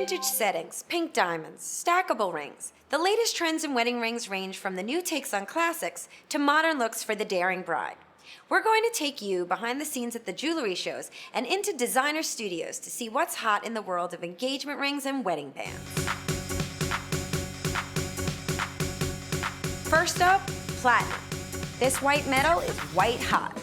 Vintage settings, pink diamonds, stackable rings. The latest trends in wedding rings range from the new takes on classics to modern looks for the daring bride. We're going to take you behind the scenes at the jewelry shows and into designer studios to see what's hot in the world of engagement rings and wedding bands. First up, platinum. This white metal is white hot.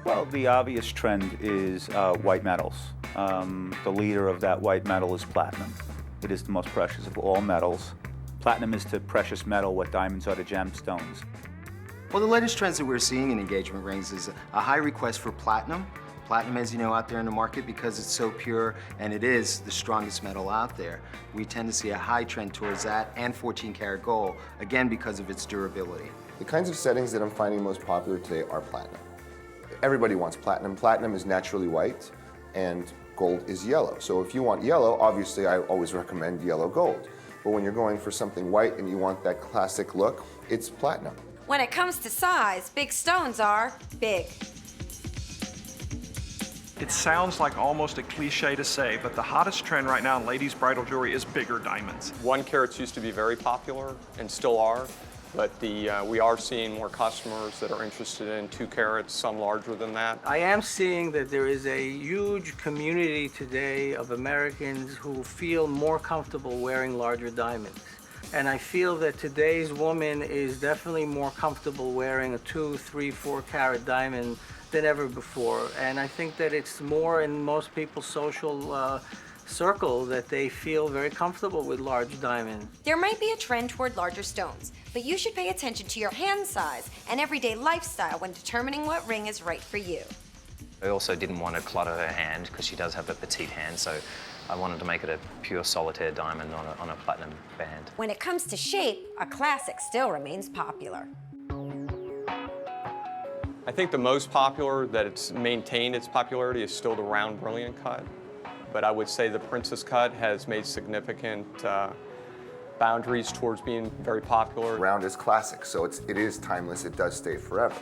Well, the obvious trend is white metals. The leader of that white metal is platinum. It is the most precious of all metals. Platinum is to precious metal what diamonds are to gemstones. Well, the latest trends that we're seeing in engagement rings is a high request for platinum. Platinum, as you know, out there in the market because it's so pure and it is the strongest metal out there. We tend to see a high trend towards that and 14-karat gold, again because of its durability. The kinds of settings that I'm finding most popular today are platinum. Everybody wants platinum. Platinum is naturally white and gold is yellow. So if you want yellow, obviously I always recommend yellow gold. But when you're going for something white and you want that classic look, it's platinum. When it comes to size, big stones are big. It sounds like almost a cliche to say, but the hottest trend right now in ladies' bridal jewelry is bigger diamonds. 1 carats used to be very popular and still are, but we are seeing more customers that are interested in 2 carats, some larger than that. I am seeing that there is a huge community today of Americans who feel more comfortable wearing larger diamonds. And I feel that today's woman is definitely more comfortable wearing a 2, 3, 4 carat diamond than ever before. And I think that it's more in most people's social circle that they feel very comfortable with large diamonds. There might be a trend toward larger stones, but you should pay attention to your hand size and everyday lifestyle when determining what ring is right for you. I also didn't want to clutter her hand because she does have a petite hand, so I wanted to make it a pure solitaire diamond on a platinum band. When it comes to shape, a classic still remains popular. I think the most popular that it's maintained its popularity is still the round brilliant cut. But I would say the princess cut has made significant boundaries towards being very popular. Round is classic, so it is timeless. It does stay forever.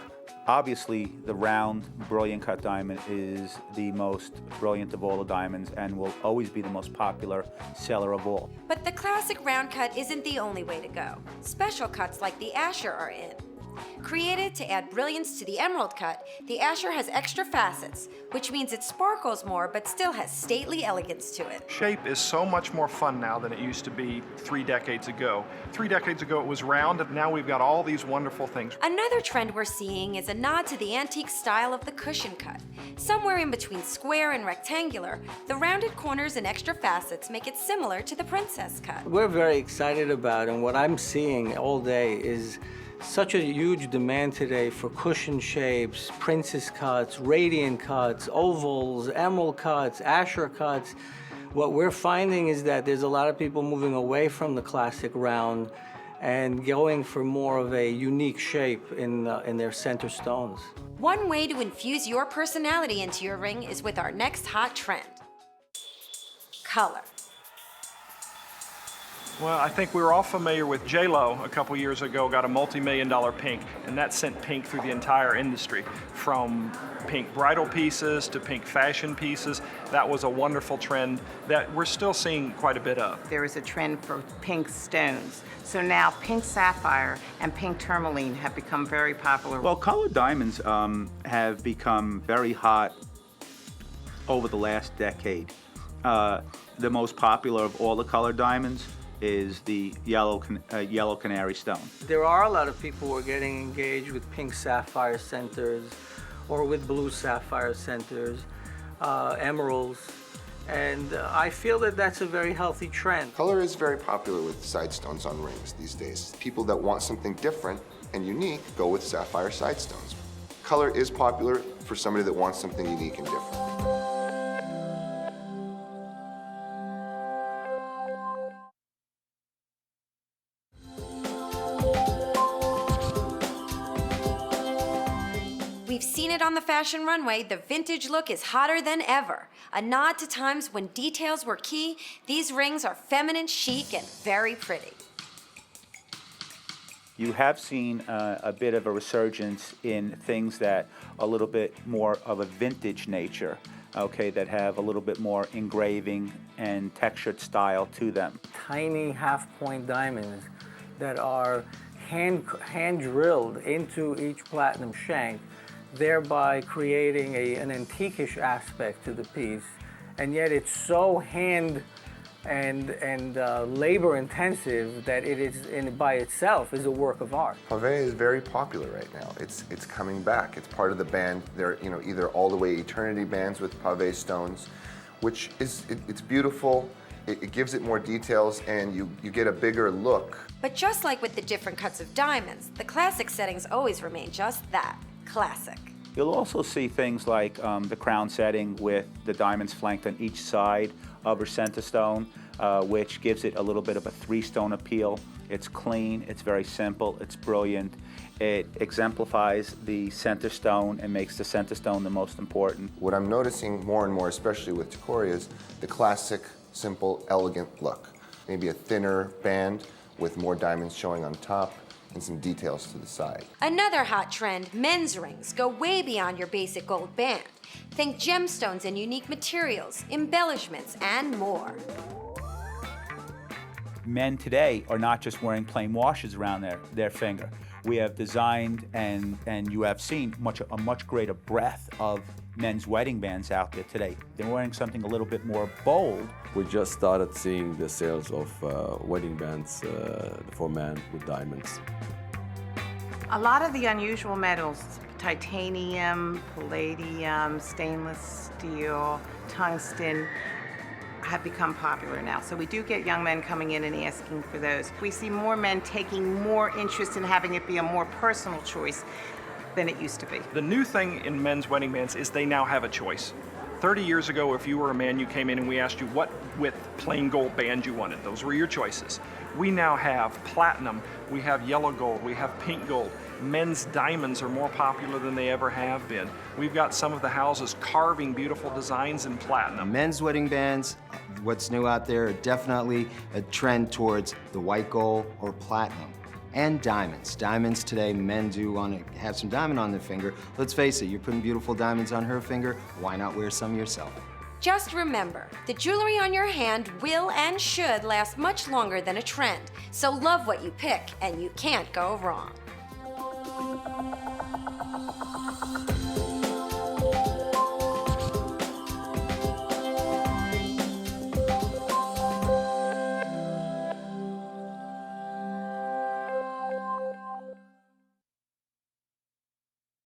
Obviously, the round, brilliant cut diamond is the most brilliant of all the diamonds and will always be the most popular seller of all. But the classic round cut isn't the only way to go. Special cuts like the Asher are in. Created to add brilliance to the emerald cut, the Asher has extra facets, which means it sparkles more but still has stately elegance to it. Shape is so much more fun now than it used to be 3 decades ago. 3 decades ago it was round, and now we've got all these wonderful things. Another trend we're seeing is a nod to the antique style of the cushion cut. Somewhere in between square and rectangular, the rounded corners and extra facets make it similar to the princess cut. We're very excited about, and what I'm seeing all day is such a huge demand today for cushion shapes, princess cuts, radiant cuts, ovals, emerald cuts, Asher cuts. What we're finding is that there's a lot of people moving away from the classic round and going for more of a unique shape in their center stones. One way to infuse your personality into your ring is with our next hot trend: color. Well, I think we were all familiar with Zale a couple years ago, got a multi-million-dollar pink, and that sent pink through the entire industry. From pink bridal pieces to pink fashion pieces, that was a wonderful trend that we're still seeing quite a bit of. There is a trend for pink stones. So now pink sapphire and pink tourmaline have become very popular. Well, colored diamonds have become very hot over the last decade. The most popular of all the colored diamonds is the yellow canary stone. There are a lot of people who are getting engaged with pink sapphire centers or with blue sapphire centers, emeralds, and I feel that that's a very healthy trend. Color is very popular with side stones on rings these days. People that want something different and unique go with sapphire side stones. Color is popular for somebody that wants something unique and different. We've seen it on the fashion runway, the vintage look is hotter than ever. A nod to times when details were key, these rings are feminine, chic, and very pretty. You have seen a bit of a resurgence in things that are a little bit more of a vintage nature. okay, that have a little bit more engraving and textured style to them. Tiny half-point diamonds that are hand drilled into each platinum shank, thereby creating an antiquish aspect to the piece. And yet it's so hand and labor intensive that it is by itself is a work of art. Pave is very popular right now. It's coming back. It's part of the band. They're either all the way eternity bands with pave stones, which is it's beautiful. It gives it more details, and you get a bigger look. But just like with the different cuts of diamonds, the classic settings always remain just that, classic. You'll also see things like the crown setting with the diamonds flanked on each side of her center stone, which gives it a little bit of a three-stone appeal. It's clean, it's very simple, it's brilliant. It exemplifies the center stone and makes the center stone the most important. What I'm noticing more and more, especially with Tacori, is the classic, simple, elegant look. Maybe a thinner band with more diamonds showing on top and some details to the side. Another hot trend, men's rings, go way beyond your basic gold band. Think gemstones and unique materials, embellishments, and more. Men today are not just wearing plain washes around their finger. We have designed and you have seen a much greater breadth of men's wedding bands out there today. They're wearing something a little bit more bold. We just started seeing the sales of wedding bands for men with diamonds. A lot of the unusual metals, titanium, palladium, stainless steel, tungsten, have become popular now. So we do get young men coming in and asking for those. We see more men taking more interest in having it be a more personal choice than it used to be. The new thing in men's wedding bands is they now have a choice. 30 years ago, if you were a man, you came in and we asked you what width plain gold band you wanted. Those were your choices. We now have platinum, we have yellow gold, we have pink gold. Men's diamonds are more popular than they ever have been. We've got some of the houses carving beautiful designs in platinum. Men's wedding bands, what's new out there, are definitely a trend towards the white gold or platinum. And diamonds. Diamonds today, men do want to have some diamond on their finger. Let's face it, you're putting beautiful diamonds on her finger, why not wear some yourself? Just remember, the jewelry on your hand will and should last much longer than a trend. So love what you pick, and you can't go wrong.